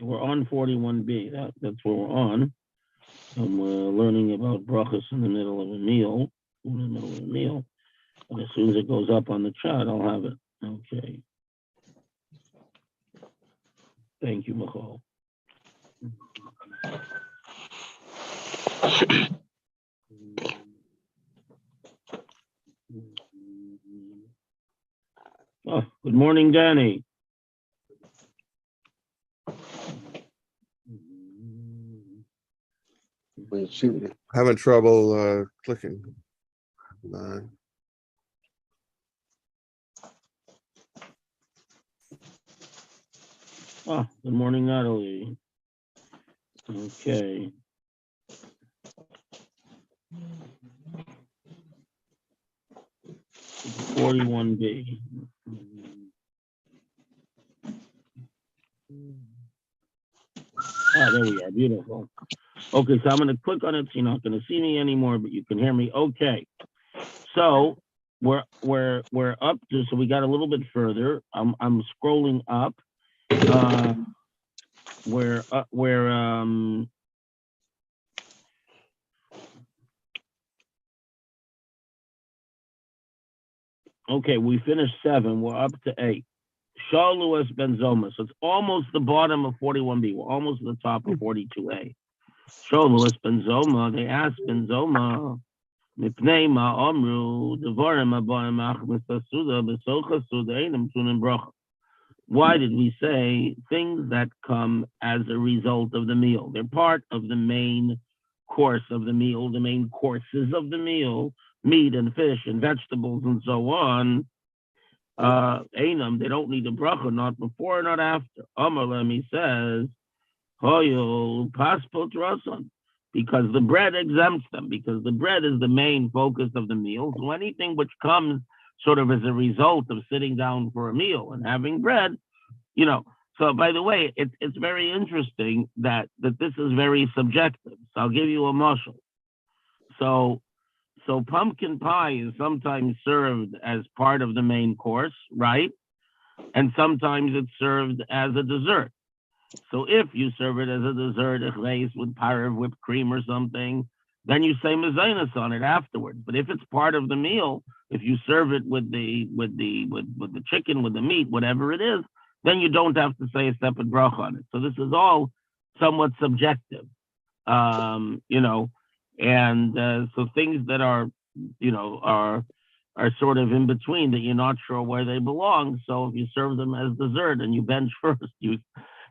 We're on 41b. That's where we're on. And we're learning about brachas in the middle of a meal. In the middle of a meal. And as soon as it goes up on the chat, I'll have it. Okay. Thank you, Michal. Oh, good morning, Danny. Having trouble clicking. Oh, good morning, Natalie. Okay. It's 41B. Ah, there we are. Beautiful. Okay, so I'm going to click on it. So you're not going to see me anymore, but you can hear me. Okay. So we're up to. So we got a little bit further. I'm scrolling up. Okay, we finished 7. We're up to 8. Shalu es benzoma. So it's almost the bottom of 41b. We're almost at the top of 42a. Shalu es benzoma. They asked benzoma. Mipnei ma amru devarim abayim achmas tasuda besocha suda einam tunim bracha. Why did we say things that come as a result of the meal? They're part of the main course of the meal, the main courses of the meal, meat and fish and vegetables and so on. Einam, they don't need a bracha, not before, not after. Amalem, he says, Hoyol paspot rasan, because the bread exempts them, because the bread is the main focus of the meal. So anything which comes sort of as a result of sitting down for a meal and having bread, So by the way, it's very interesting that this is very subjective. So I'll give you a mushal. So pumpkin pie is sometimes served as part of the main course, right? And sometimes it's served as a dessert. So if you serve it as a dessert, with powder of whipped cream or something, then you say mezainis on it afterwards. But if it's part of the meal, if you serve it with the chicken, with the meat, whatever it is, then you don't have to say a separate bracha on it. So this is all somewhat subjective, and so things that are sort of in between that you're not sure where they belong. So if you serve them as dessert and you bench first,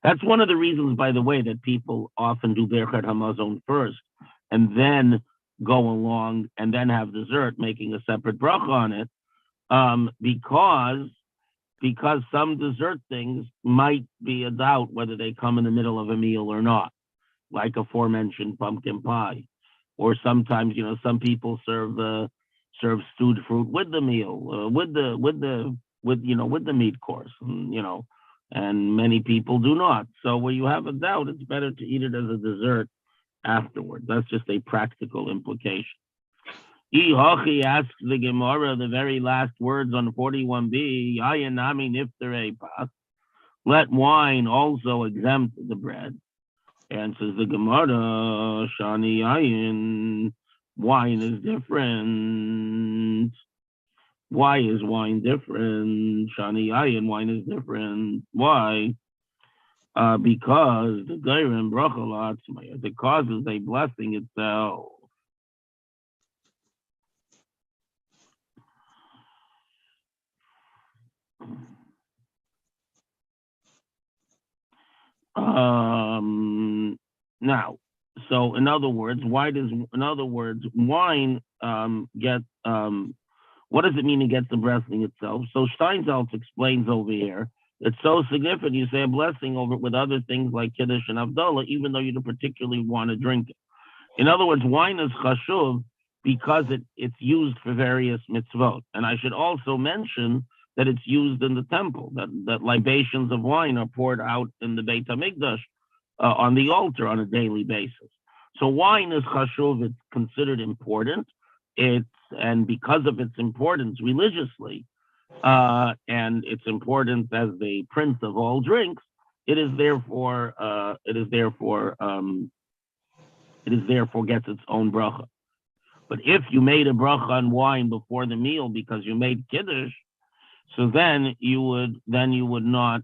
that's one of the reasons, by the way, that people often do Berchat Hamazon first and then go along and then have dessert, making a separate bracha on it, because some dessert things might be a doubt whether they come in the middle of a meal or not, like aforementioned pumpkin pie. Or sometimes, some people serve stewed fruit with the meal, with the meat course, and many people do not. So where you have a doubt, it's better to eat it as a dessert afterward. That's just a practical implication. Hachi asks the Gemara, the very last words on 41b, Ayanami niftarei pas. Let wine also exempt the bread. And says the Gemara, Shani Ayin, wine is different. Why is wine different? Shani Ayin, wine is different. Why? Because the Gairim Brachalat, it causes a blessing itself. Now, so in other words, wine get what does it mean it gets the blessing itself? So Steinsaltz explains over here, it's so significant you say a blessing over it with other things like Kiddush and Havdalah, even though you don't particularly want to drink it. In other words, wine is chashuv because it's used for various mitzvot. And I should also mention that it's used in the temple, that libations of wine are poured out in the Beit HaMikdash on the altar on a daily basis. So wine is chashuv, it's considered important. And because of its importance religiously, and it's important as the prince of all drinks. It is therefore gets its own bracha. But if you made a bracha on wine before the meal because you made kiddush, so then you would not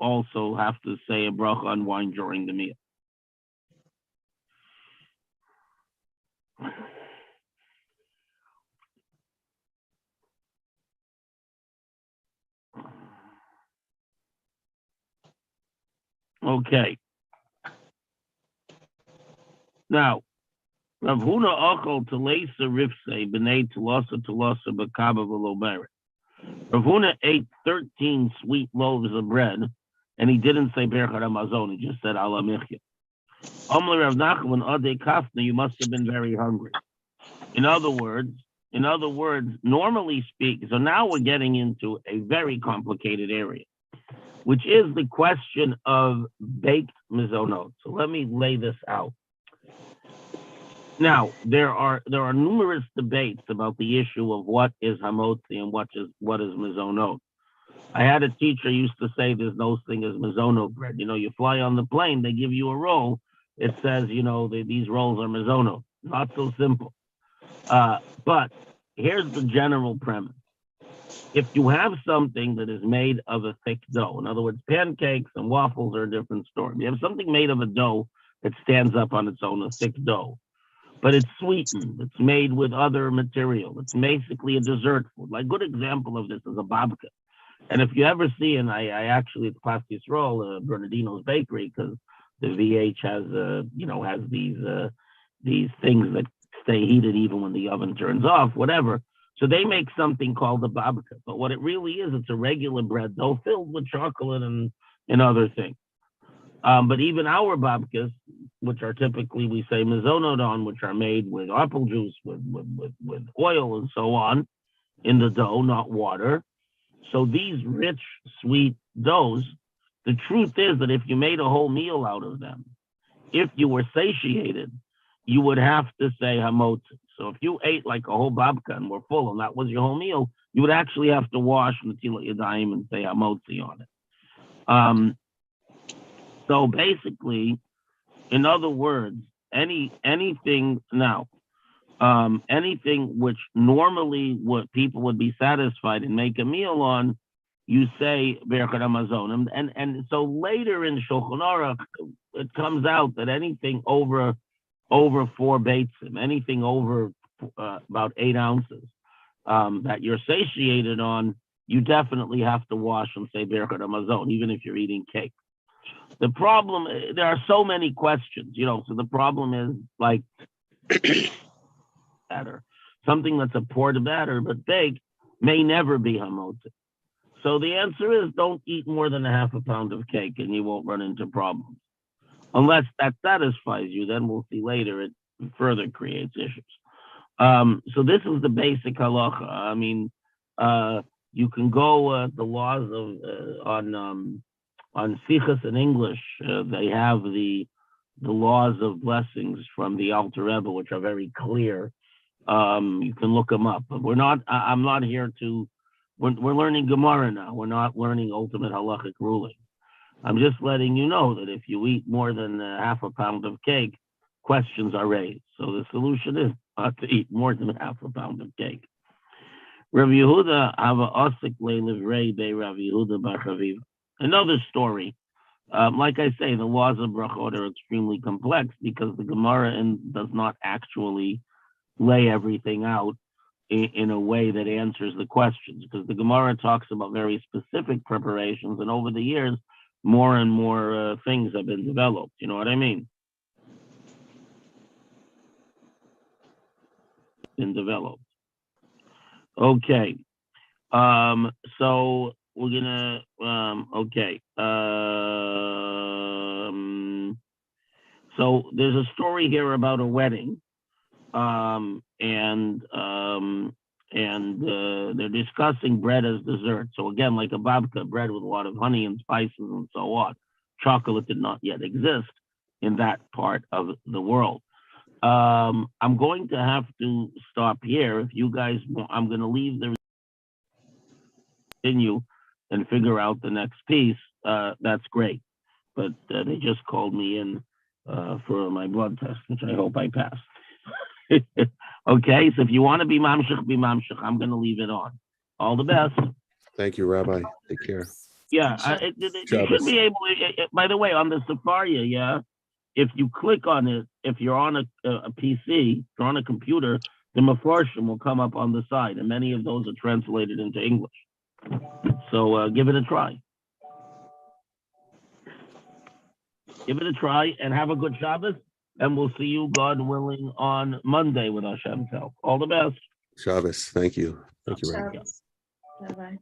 also have to say a bracha on wine during the meal. Okay. Now, Rav Huna achol telesa rifse b'nei telasa b'kaba v'lo beret. Rav Huna ate 13 sweet loaves of bread, and he didn't say Berachah Hamazon. He just said Ala Michya. Amle Rav Nachman Ade Kafna, you must have been very hungry. In other words, normally speaking, so now we're getting into a very complicated area, which is the question of baked mizonot. So let me lay this out. Now, there are numerous debates about the issue of what is hamotzi and what is mizonot. I had a teacher used to say there's no thing as mizonot bread. You know, you fly on the plane, they give you a roll. It says, you know, these rolls are mizonot. Not so simple. But here's the general premise. If you have something that is made of a thick dough, in other words, pancakes and waffles are a different story. You have something made of a dough that stands up on its own, a thick dough, but it's sweetened. It's made with other material. It's basically a dessert food. Like, good example of this is a babka. And if you ever see, and I actually, it's Class Yisrael, Bernardino's Bakery, because the VH has these things that stay heated even when the oven turns off, whatever. So they make something called a babka. But what it really is, it's a regular bread dough filled with chocolate and other things. But even our babkas, which are typically, we say mizonot, which are made with apple juice, with oil and so on, in the dough, not water. So these rich, sweet doughs, the truth is that if you made a whole meal out of them, if you were satiated, you would have to say hamotzi. So if you ate like a whole babka and were full and that was your whole meal, you would actually have to wash netilat yadayim and say hamotzi on it. So basically, in other words, anything which normally what people would be satisfied and make a meal on, you say Berachah Hamazon. And so later in Shulchan Aruch, it comes out that anything over 4 beitzim, anything over about 8 ounces that you're satiated on, you definitely have to wash and say Berachah Hamazon, even if you're eating cake. The problem, there are so many questions, so the problem is like batter. Something that's a poured batter but baked may never be hamotzi. So the answer is don't eat more than a half a pound of cake and you won't run into problems. Unless that satisfies you, then we'll see later it further creates issues. So this is the basic halacha. I mean, you can go the laws of on Sichas in English. They have the laws of blessings from the Alter Rebbe, which are very clear. You can look them up. But I'm not here to. We're learning Gemara now. We're not learning ultimate halachic ruling. I'm just letting you know that if you eat more than half a pound of cake, questions are raised. So the solution is not to eat more than half a pound of cake. Rav Yehuda hava osik le'livrei be Rav Yehuda bar Chaviva. Another story. Like I say, the laws of brachot are extremely complex because the Gemara does not actually lay everything out in a way that answers the questions, because the Gemara talks about very specific preparations, and over the years, more and more things have been developed. You know what I mean? Been developed. Okay. So we're gonna. Okay. So there's a story here about a wedding. They're discussing bread as dessert. So again, like a babka, bread with a lot of honey and spices and so on. Chocolate did not yet exist in that part of the world. I'm going to have to stop here. If you guys want, I'm going to leave the continue and figure out the next piece, that's great. But they just called me in for my blood test, which I hope I pass. Okay, so if you want to be mamshich, be mamshich. I'm going to leave it on. All the best. Thank you, Rabbi. Take care. Yeah, you should be able. By the way, on the Safari, yeah, if you click on it, if you're on a PC, if you're on a computer, the Mefarshim will come up on the side, and many of those are translated into English. So give it a try. Give it a try, and have a good Shabbos. And we'll see you, God willing, on Monday with Hashem's help. All the best. Shabbos. Thank you. Thank you, Rabbi. Bye-bye.